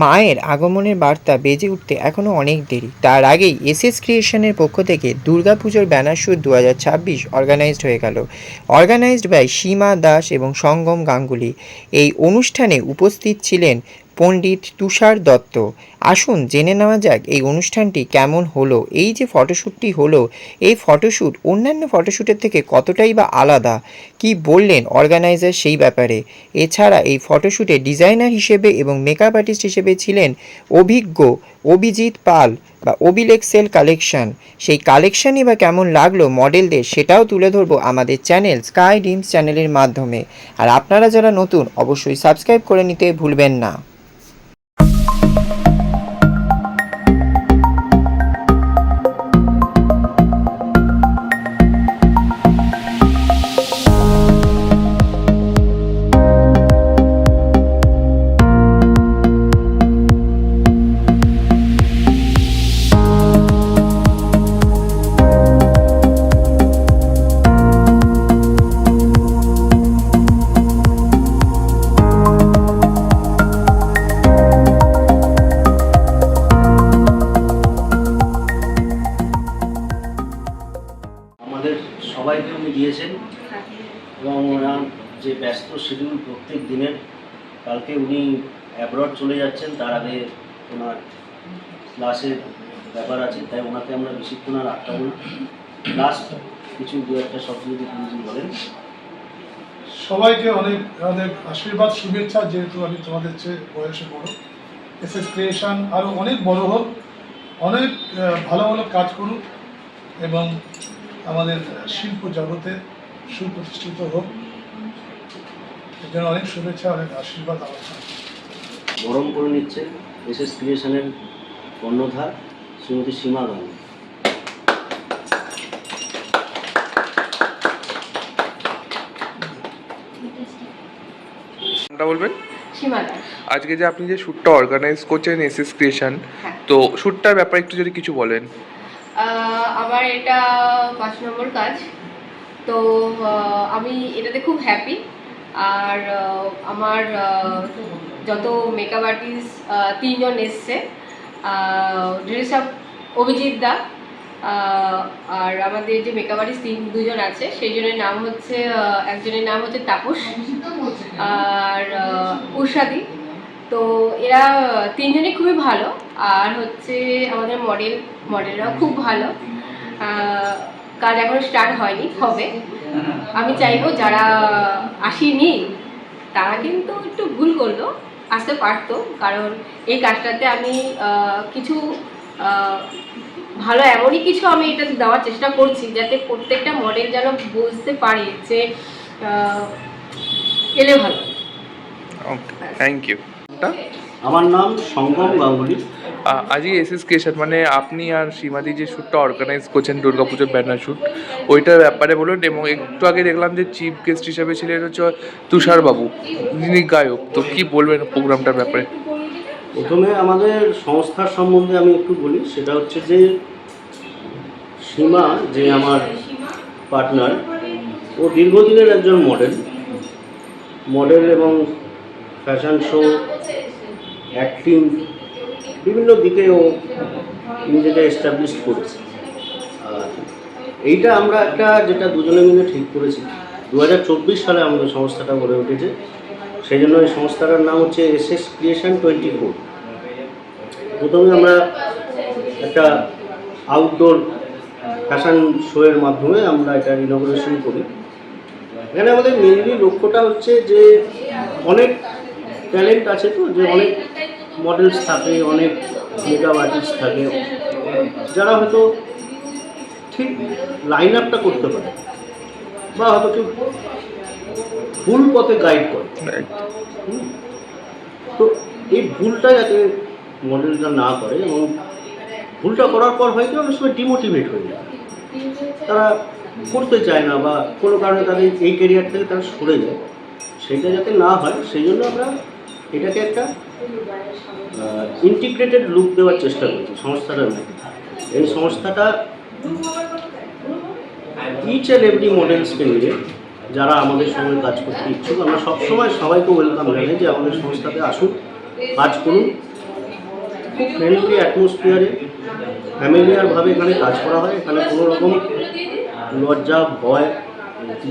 মায়ের আগমনের বার্তা বেজে উঠতে এখনও অনেক দেরি, তার আগেই এসএস ক্রিয়েশনের পক্ষ থেকে দুর্গাপুজোর ব্যানার শ্যুট 2026 অর্গানাইজড হয়ে গেল। অর্গানাইজড বাই সীমা দাস এবং সঙ্গম গাঙ্গুলি। এই অনুষ্ঠানে উপস্থিত ছিলেন পণ্ডিত তুষার দত্ত। আসুন জেনে নেওয়া যাক এই অনুষ্ঠানটি কেমন হলো। এই যে ফটোশ্যুটটি হলো, এই ফটোশ্যুট অন্যান্য ফটোশ্যুটের থেকে কতটাই বা আলাদা, কি বললেন অর্গানাইজার সেই ব্যাপারে। এছাড়া এই ফটোশ্যুটে ডিজাইনার হিসেবে এবং মেকআপ আর্টিস্ট হিসেবে ছিলেন অভিজ্ঞ অভিজিৎ পাল বা অভিলেক্সেল কালেকশন। সেই কালেকশনই বা কেমন লাগলো মডেলদের, সেটাও তুলে ধরবো আমাদের চ্যানেল স্কাই ড্রিমস চ্যানেলের মাধ্যমে। আর আপনারা যারা নতুন, অবশ্যই সাবস্ক্রাইব করে নিতে ভুলবেন না। সবাইকে উনি দিয়েছেন এবং ওনার যে ব্যস্ত শিডিউল প্রত্যেক দিনের, কালকে উনি অ্যাব্রড চলে যাচ্ছেন, তার আগে ওনার ক্লাসের ব্যাপার আছে, তাই ওনাকে আমরা বেশিক্ষণ আর আটকাবো না। লাস্ট কিছু দু একটা শব্দ যদি পুলিশ বলেন। সবাইকে অনেক অনেক আশীর্বাদ, শুভেচ্ছা। যেহেতু আমি তোমাদের চেয়ে বয়সে বড়, এসএস ক্রিয়েশন আরও অনেক বড় হোক, অনেক ভালো ভালো কাজ করুক এবং আমাদের শিল্প জগতে সুপ্রতিষ্ঠিত হোক, এর জন্য অনেক শুভেচ্ছা, অনেক আশীর্বাদ আমার। বরণ করে নিচ্ছেন এসএস ক্রিয়েশনের কর্ণধার শ্রীমতী সীমা গাঙ্গুলি। বলবেন সীমা দাস। আজকে যে আপনি যে শ্যুটটা অর্গানাইজ করছেন এসএস ক্রিয়েশন, তো শ্যুটটার ব্যাপারে একটু যদি কিছু বলেন। আমার এটা 5 নম্বর কাজ, তো আমি এটাতে খুব হ্যাপি। আর আমার যত মেকআপ আর্টিস্ট 3 জন এসছে, ড্রেসআপ অভিজিৎ দা, আর আমাদের যে মেকআপ আর্টিস্ট 2 জন আছে, সেই জনের নাম হচ্ছে, একজনের নাম হচ্ছে তাপস আর উষাদি। তো এরা 3 জনই খুবই ভালো। আর হচ্ছে আমাদের মডেলরাও খুব ভালো। কাজ এখনো স্টার্ট হয়নি, হবে। আমি চাইবো যারা আসেনি তারা কিন্তু একটু ভুল করলো, আসতে পারতো, কারণ এই কাজটাতে আমি কিছু ভালো এমনই কিছু আমি এটা দেওয়ার চেষ্টা করছি, যাতে প্রত্যেকটা মডেল যেন বুঝতে পারে যে এলে ভালো। Thank you. আমার নাম সঙ্গম গাঙ্গুলি। আজকে এসএস ক্রিয়েশন মানে আপনি আর সীমাদি যে শ্যুটটা অর্গানাইজ করছেন দুর্গাপুজোর ব্যানার শ্যুট, ওইটার ব্যাপারে বলুন। এবং একটু আগে দেখলাম যে চিফ গেস্ট হিসেবে ছিলেন হচ্ছে তুষারবাবু, যিনি গায়ক। তো কি বলবেন প্রোগ্রামটার ব্যাপারে? প্রথমে আমাদের সংস্থার সম্বন্ধে আমি একটু বলি। সেটা হচ্ছে যে সীমা, যে আমার পার্টনার, ও দীর্ঘদিনের একজন মডেল এবং ফ্যাশন শো, অ্যাক্টিং, বিভিন্ন দিকে ও নিজেকে এস্টাবলিশ করেছে। আর এইটা আমরা একটা যেটা দুজনে মিলে ঠিক করেছি, 2024 সালে আমাদের সংস্থাটা গড়ে উঠেছে। সেই জন্য এই সংস্থাটার নাম হচ্ছে এসএস ক্রিয়েশন 24। প্রথমে আমরা একটা আউটডোর ফ্যাশন শোয়ের মাধ্যমে আমরা এটা ইনগরেশন করি। এখানে আমাদের মেনলি লক্ষ্যটা হচ্ছে যে অনেক ট্যালেন্ট আছে, তো যে অনেক মডেলস থাকে, অনেক মেকআপ আর্টিস্ট থাকে, যারা হয়তো ঠিক লাইন আপটা করতে পারে বা হয়তো কেউ ভুল পথে গাইড করে। তো এই ভুলটা যাতে মডেলটা না করে, এবং ভুলটা করার পর হয়তো অনেক সময় ডিমোটিভেট হয়ে যায়, তারা করতে চায় না বা কোনো কারণে তাদের এই ক্যারিয়ার থেকে তারা সরে যায়, সেটা যাতে না হয় সেই জন্য আমরা এটাকে একটা ইন্টিগ্রেটেড লুক দেওয়ার চেষ্টা করছি সংস্থাটার মধ্যে। এই সংস্থাটা ইচ অ্যান্ড এভরি মডেলসকে নিয়ে যারা আমাদের সঙ্গে কাজ করতে ইচ্ছুক, আমরা সবসময় সবাইকে ওয়েলকাম জানাই যে আমাদের সংস্থাতে আসুন, কাজ করুন, খুব ফ্রেন্ডলি অ্যাটমসফিয়ারে ফ্যামিলিয়ারভাবে এখানে কাজ করা হয়। এখানে কোনো রকম লজ্জা, ভয়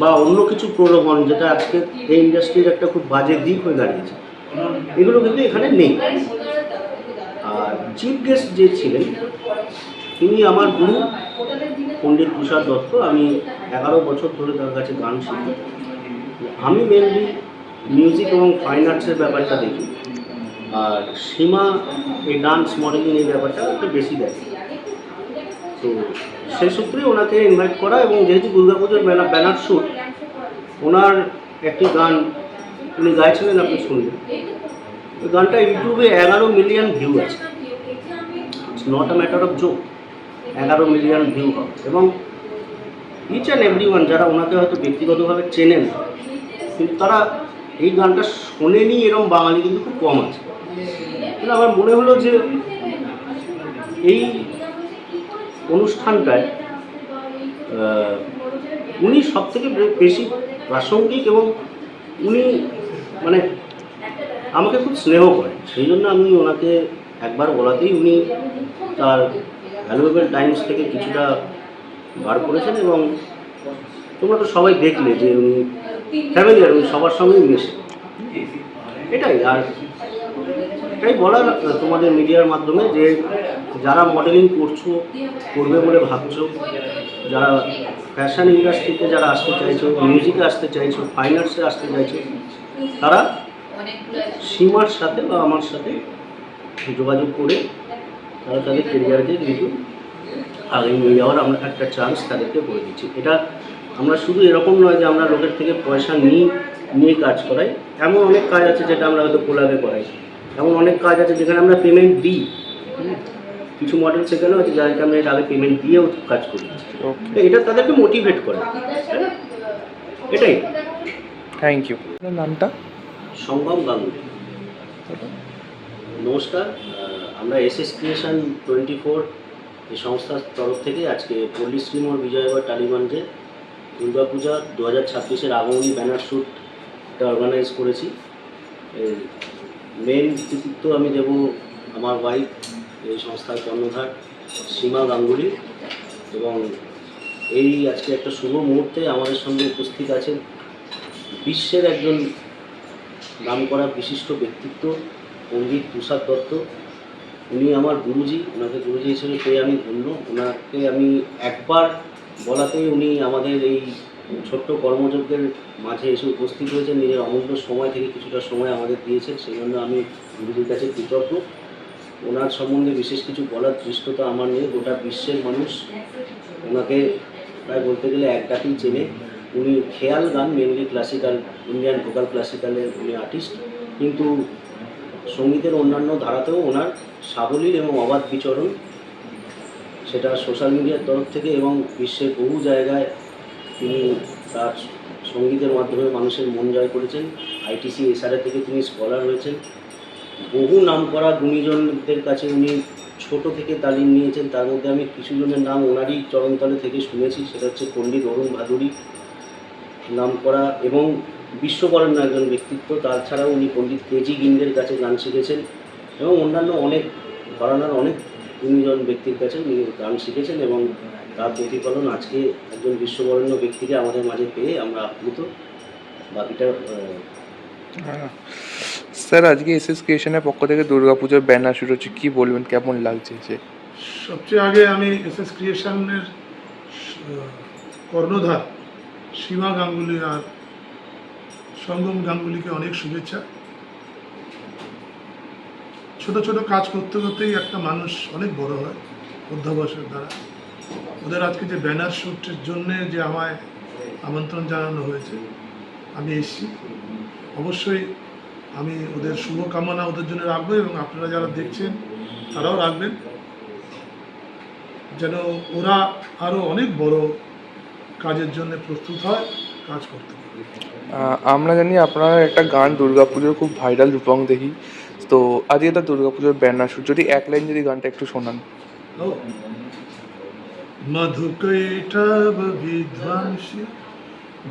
বা অন্য কিছু প্রলোভন, যেটা আজকে এই ইন্ডাস্ট্রির একটা খুব বাজে দিক হয়ে দাঁড়িয়েছে, এগুলো কিন্তু এখানে নেই। আর চিফ গেস্ট যে ছিলেন তিনি আমার গুরু পণ্ডিত তুষার দত্ত। আমি 11 বছর ধরে তার কাছে গান শিখি। আমি মেনলি মিউজিক এবং ফাইন আর্টসের ব্যাপারটা দেখি, আর সীমা এই ডান্স মডেলিং এই ব্যাপারটা একটু বেশি দেখে। তো সেই সূত্রে ওনাকে ইনভাইট করা, এবং যেহেতু দুর্গাপুজোর ব্যানার শ্যুট, ওনার একটি গান উনি গাইছিলেন, আপনি শুনলেন। ওই গানটা ইউটিউবে 11 মিলিয়ন ভিউ আছে। It's not a matter of joke, 11 million view হবে। এবং ইচ অ্যান্ড এভরি ওয়ান যারা ওনাকে হয়তো ব্যক্তিগতভাবে চেনেন, কিন্তু তারা এই গানটা শোনেনি এরকম বাঙালি কিন্তু খুব কম আছে। কিন্তু আমার মনে হলো যে এই অনুষ্ঠানটায় উনি সব থেকে বেশি প্রাসঙ্গিক, এবং উনি মানে আমাকে খুব স্নেহ করেন। সেই জন্য আমি ওনাকে একবার বলাতেই উনি তার ভ্যালুয়েবল টাইমস থেকে কিছুটা বার করেছেন। এবং তোমরা তো সবাই দেখলে যে উনি ফ্যামিলিয়ার, উনি সবার সঙ্গেই মেশে। এটাই। আর এটাই বলার তোমাদের মিডিয়ার মাধ্যমে যে যারা মডেলিং করছো, করবে বলে ভাবছো, যারা ফ্যাশন ইন্ডাস্ট্রিতে যারা আসতে চাইছো, মিউজিকে আসতে চাইছো, ফাইন আর্টসে আসতে চাইছো, তারা সীমার সাথে বা আমার সাথে যোগাযোগ করে তারা তাদের কেরিয়ারকে কিন্তু আগে নিয়ে যাওয়ার আমরা একটা চান্স তাদেরকে করে দিচ্ছি। এটা আমরা শুধু এরকম নয় যে আমরা লোকের থেকে পয়সা নিয়ে কাজ করাই। এমন অনেক কাজ আছে যেটা আমরা হয়তো কোলাবে করাই, এমন অনেক কাজ আছে যেখানে আমরা পেমেন্ট দিই। কিছু মডেল সেখানেও আছে যাদেরকে আমরা এর আগে পেমেন্ট দিয়েও কাজ করি। তো এটা তাদেরকে মোটিভেট করে, তাই না? এটাই। Thank you. নামটা? সঙ্গম গাঙ্গুলি। নমস্কার, আমরা এসএস ক্রিয়েশন 24 এই সংস্থার তরফ থেকে আজকে পল্লীশ্রী মোড় বিজয়গড় টালিগঞ্জে দুর্গাপূজা 2026-এর আগমনী ব্যানার শ্যুটটা অর্গানাইজ করেছি। মেন কৃতিত্ব আমি দেব আমার ওয়াইফ, এই সংস্থার কর্ণধার সীমা গাঙ্গুলি। এবং এই আজকে একটা শুভ মুহূর্তে আমাদের সঙ্গে উপস্থিত আছেন বিশ্বের একজন নামকরা বিশিষ্ট ব্যক্তিত্ব পণ্ডিত তুষার দত্ত। উনি আমার গুরুজি, ওনাকে গুরুজি হিসেবে পেয়ে আমি ধন্য। ওনাকে আমি একবার বলাতেই উনি আমাদের এই ছোট্ট কর্মযজ্ঞের মাঝে এসে উপস্থিত হয়েছেন, নিজের অমূল্য সময় থেকে কিছুটা সময় আমাদের দিয়েছেন। সেই জন্য আমি গুরুজির কাছে কৃতজ্ঞ। ওনার সম্বন্ধে বিশেষ কিছু বলার দৃষ্টতা আমার নেই। গোটা বিশ্বের মানুষ ওনাকে প্রায় বলতে গেলে এক ডাকেই চেনে। উনি খেয়াল গান, মেনলি ক্লাসিক্যাল, ইন্ডিয়ান ভোকাল ক্লাসিক্যালের উনি আর্টিস্ট, কিন্তু সঙ্গীতের অন্যান্য ধারাতেও ওনার সাবলীল এবং অবাধ বিচরণ, সেটা সোশ্যাল মিডিয়ার তরফ থেকে এবং বিশ্বের বহু জায়গায় তিনি তার সঙ্গীতের মাধ্যমে মানুষের মন জয় করেছেন। আইটিসি এসআরএ থেকে তিনি স্কলার হয়েছেন। বহু নামকরা গুণীজনদের কাছে উনি ছোট থেকে তালিম নিয়েছেন। তার মধ্যে আমি কিছু জনের নাম ওনারই চরণতলে থেকে শুনেছি। সেটা হচ্ছে পণ্ডিত অরুণ ভাদুরী, নামকরা এবং বিশ্ববরেণ্য একজন ব্যক্তিত্ব। তাছাড়াও উনি পণ্ডিত কেজি গিন্ডের কাছে গান শিখেছেন এবং অন্যান্য অনেক ঘরানার অনেক গুণীজন ব্যক্তির কাছে উনি গান শিখেছেন। এবং তার প্রতিফলন আজকে একজন বিশ্ববরেণ্য ব্যক্তিকে আমাদের মাঝে পেয়ে আমরা আপ্লুত। বাকিটা স্যার, আজকে এসএস ক্রিয়েশনের পক্ষ থেকে দুর্গাপুজোর ব্যানার শুরু হচ্ছে, কী বলবেন, কেমন লাগছে? যে সবচেয়ে আগে আমি এসএস ক্রিয়েশনের কর্ণধার সীমা গাঙ্গুলি আর সঙ্গম গাঙ্গুলিকে অনেক শুভেচ্ছা। ছোট ছোট কাজ করতে করতেই একটা মানুষ অনেক বড় হয় অধ্যাবসায়ের দ্বারা। ওদের আজকে যে ব্যানার শ্যুটের জন্যে যে আমায় আমন্ত্রণ জানানো হয়েছে, আমি এসেছি। অবশ্যই আমি ওদের শুভকামনা ওদের জন্য রাখবো এবং আপনারা যারা দেখছেন তারাও রাখবেন, যেন ওরা আরও অনেক বড় কাজের জন্য প্রস্তুত হয়, কাজ করতে পারে। আমরা জানি আপনার একটা গান দুর্গাপুজোর খুব ভাইরাল রূপং দেখি, তো আজকে একটা দুর্গাপুজোর ব্যানার শুট, যদি এক লাইন যদি গানটা একটু শোনান। মধুকৈটভ বিধ্বংসী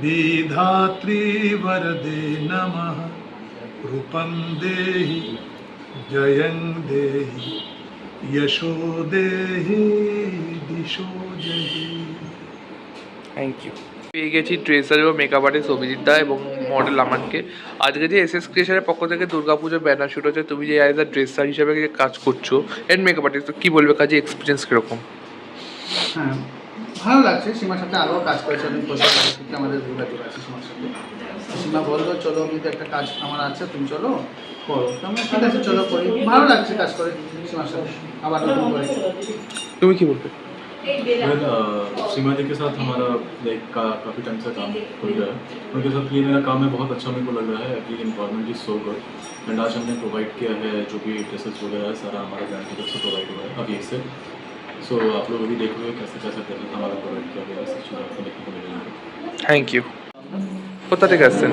বিধাত্রী বরদে নমঃ রূপং দেহি জয়ং দেহি यशोदेहि दिशो जहि। Thank you. পেয়ে গেছি ড্রেসার এবং মেকআপ আর্টিস্ট অভিজিৎ দা এবং মডেল আমানকে। আজকে যে এসএস ক্রিয়েশনের পক্ষ থেকে দুর্গাপুজোর ব্যানার শুট হচ্ছে, তুমি যে অ্যাজ আ ড্রেসার হিসেবে যে কাজ করছো অ্যান্ড মেকআপ আর্টিস্ট, তো কী বলবে কাজে এক্সপিরিয়েন্স কীরকম? হ্যাঁ, ভালো লাগছে। সীমার সাথে আগেও কাজ করেছে, অনেক বছর থেকে আমাদের যোগাযোগ আছে সীমার সাথে। সীমা বললো চলো আমি তো একটা কাজ আমার আছে, তুমি চলো করো। তো আমরা ঠিক আছে চলো করি, ভালো লাগছে কাজ করে সীমার সাথে আবার নতুন করে। তুমি কি বলবে? सीमा दी के साथ हमारा लाइक काफ़ी टाइम से काम हो गया है। उनके साथ ये मेरा काम है, बहुत अच्छा मेरे को लग रहा है। Every environment is so good and आज हमने प्रोवाइड किया है जो भी ड्रेसेस वगैरह है सारा हमारा ब्रांड की तरफ से प्रोवाइड हुआ है अभी से। सो आप लोग अभी देखोगे कैसे कैसे ड्रेसेस हमारा प्रोवाइड किया गया है, सब चीज़ आपको देखने को मिलेगा। Thank you. কোথা থেকে আসছেন?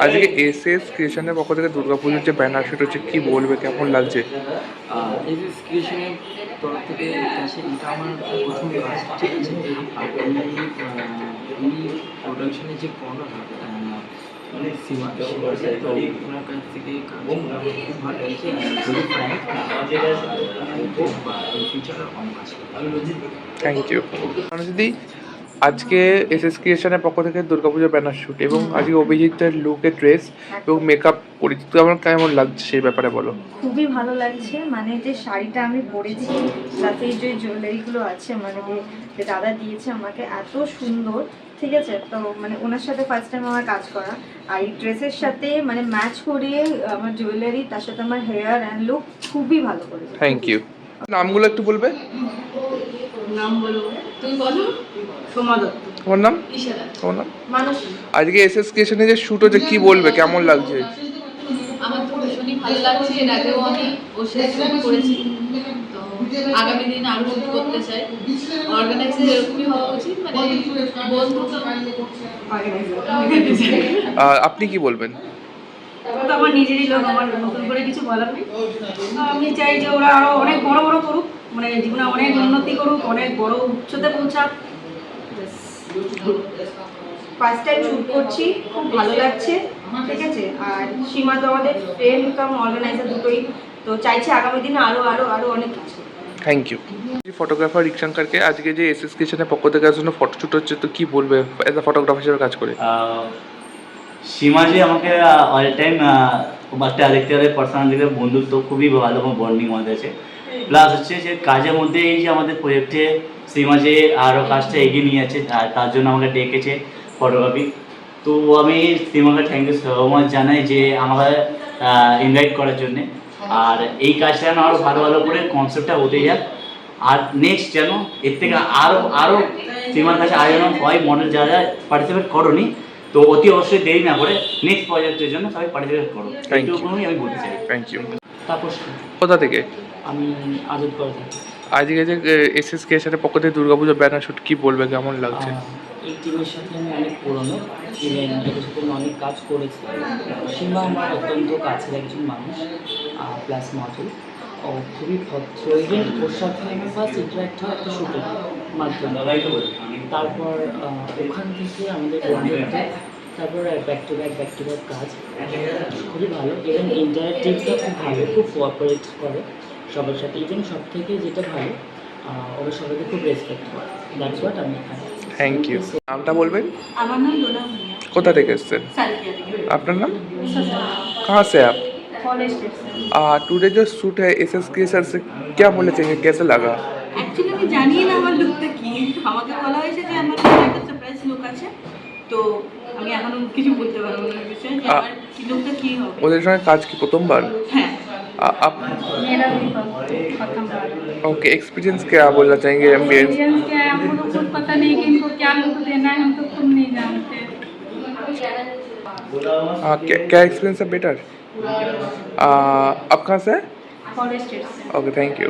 আজকে এসএস ক্রিয়েশনের পক্ষ থেকে দুর্গাপুজোর যে ব্যানার শুট হচ্ছে, কী বলবে, কেমন লাগছে? এসএস ক্রিয়েশনের তরফ থেকে কাছে এটা আমার প্রথম কাজ, ঠিক আছে। আর এই প্রোডাকশনের যে পণ্যটা সীমা তো ওনার কাছ থেকে কাজ খুব ভালো হয়েছে। খুবই ফ্র্যাঙ্ক, খুব ফিউচার অনেক আছে। Thank you. দিদি, আজকে এসএস ক্রিয়েশনের পক্ষ থেকে দুর্গাপুজোর ব্যানার শুট এবং আজকে অভিজিতের লুকের ড্রেস এবং মেকআপ করেছি, তো আমার কেমন লাগছে সেই ব্যাপারে বলো। খুবই ভালো লাগছে, মানে যে শাড়িটা আমি পরেছি তাতে যে জুয়েলারিগুলো আছে, মানে যে দাদা দিয়েছে আমাকে, এত সুন্দর, ঠিক আছে। তো মানে ওনার সাথে ফার্স্ট টাইম আমার কাজ করা, আর এই ড্রেসের সাথে মানে ম্যাচ করে আমার জুয়েলারি, তার সাথে আমার হেয়ার অ্যান্ড লুক খুবই ভালো করেছে। Thank you. নামগুলো একটু বলবে? নাম বলো, তুমি বলো। সোমা দত্ত। তোমার নাম? ইশারা। তোমার নাম? মানুষ। আজকে এসএস ক্রিয়েশনে যে শুট হচ্ছে, কি বলবে, কেমন লাগছে? আমার তো ভীষণই ভালো লাগছে। এর আগেও আমি ওর সাথে শুট করেছি, তো আগামী দিন আরও শুট করতে চাই। অর্গানাইজার এরকমই হওয়া উচিত, মানে বন্ধু। আপনি কি বলবেন? তো আমার নিজেরই লোক, আমার নতুন করে কিছু বলার নেই। আমি চাই যে ওরা আরও অনেক বড় বড় করুক, মানে জীবনে অনেক উন্নতি করুক, অনেক বড় উচ্চতে পৌঁছাক। ফার্স্ট টাইম শুট করছি, খুব ভালো লাগছে, ঠিক আছে। আর সীমা তো আমাদের ফ্রেন্ড কাম অর্গানাইজার দুটোই, তো চাইছি আগামী দিনে আরও আরও আরও অনেক কিছু। Thank you. ফটোগ্রাফার রিকশাঙ্করকে আজকে যে এসএস ক্রিয়েশনের পক্ষ থেকে জন্য ফটোশ্যুট হচ্ছে, তো কি বলবে অ্যাজ আ ফটোগ্রাফার হিসেবে কাজ করে? সীমা যে আমাকে অল টাইম একটা দেখতে গেলে পার্সোনাল দিকে বন্ধুত্ব খুবই ভালো বন্ডিং আমাদের আছে। প্লাস হচ্ছে যে কাজের মধ্যে এই যে আমাদের প্রজেক্টে সীমা যে আরও কাজটা এগিয়ে নিয়ে যাচ্ছে, আর তার জন্য আমাকে ডেকেছে ফটোগ্রাফি। তো আমি সীমাকে থ্যাংক ইউ সো মাচ জানাই যে আমাকে ইনভাইট করার জন্যে। আর এই কাজটা যেন আরও ভালো ভালো করে কনসেপ্টটা হতে যাক, আর নেক্সট যেন এর থেকে আরও সীমার কাছে আরও যেন হয় মডেল যারা পার্টিসিপেট করোনি, তো অতি অবশ্যই দেরি না করে নেক্সট প্রজেক্টের জন্য সবাই পার্টিসিপেট করো, এইটুকুই আমি বলতে চাই। Thank you. তাপস, কোথা থেকে? আমি আজব করে থাকি। আজকে যে এসএস ক্রিয়েশনের পক্ষ থেকে দুর্গাপুজোর ব্যানার শুট, কি বলবে, কেমন লাগছে? এই টিমের সাথে আমি অনেক পুরনো, ইভেন এদের সাথে আমি অনেক কাজ করেছি। সীমা আমার অত্যন্ত কাছের একজন মানুষ, প্লাস মডেল। ও খুবই ভদ্র, ইভেন ওর সাথে আমি ফার্স্ট ইন্টারাক্ট হয় একটা শুটের মাধ্যমে। তারপর ওখান থেকে আমাদের বন্ধুত্ব, তারপর ব্যাক টু ব্যাক কাজ খুবই ভালো। ইভেন ইন্টারেক্টিভটা খুব ভালো, খুব কোঅপারেট করে সবার সাথে। ইভেন সব থেকে যেটা ভালো, ওরা সবাইকে খুব রেসপেক্ট করে। দ্যাটস হোয়াট আমি এখানে। Thank you. নামটা বলবেন? আমার নাম ডোনা ভুঁইয়া। কোথা থেকে এসছেন? सालिकिया থেকে। আপনার নাম? कहाँ से आप? कॉलेज से। टुडे जो शूट है एसएस क्रिएशन से, क्या बोलना चाहिए, कैसे लगा? অ্যাকচুয়ালি আমি জানি না আমার লুকটা কি, আমাকে বলা হয়েছে যে আমার একটা সারপ্রাইজ লুক আছে, তো আমি এখনো কিছু বলতে পারবো না বিষয়ে যে আমার কি লুকটা কি হবে। ওদের সঙ্গে কাজ কি প্রথমবার? হ্যাঁ, आप मेरा भी प्रथम बार। ओके, एक्सपीरियंस क्या बोलना चाहेंगे? एम्बियंस एक्सपीरियंस क्या है, हमको तो कुछ पता नहीं कि इनको क्या लुक देना है, हम तो खुद नहीं जानते। क्या एक्सपीरियंस है बेटर? आप कहाँ से? कॉलेज स्टेट से। Okay, thank you.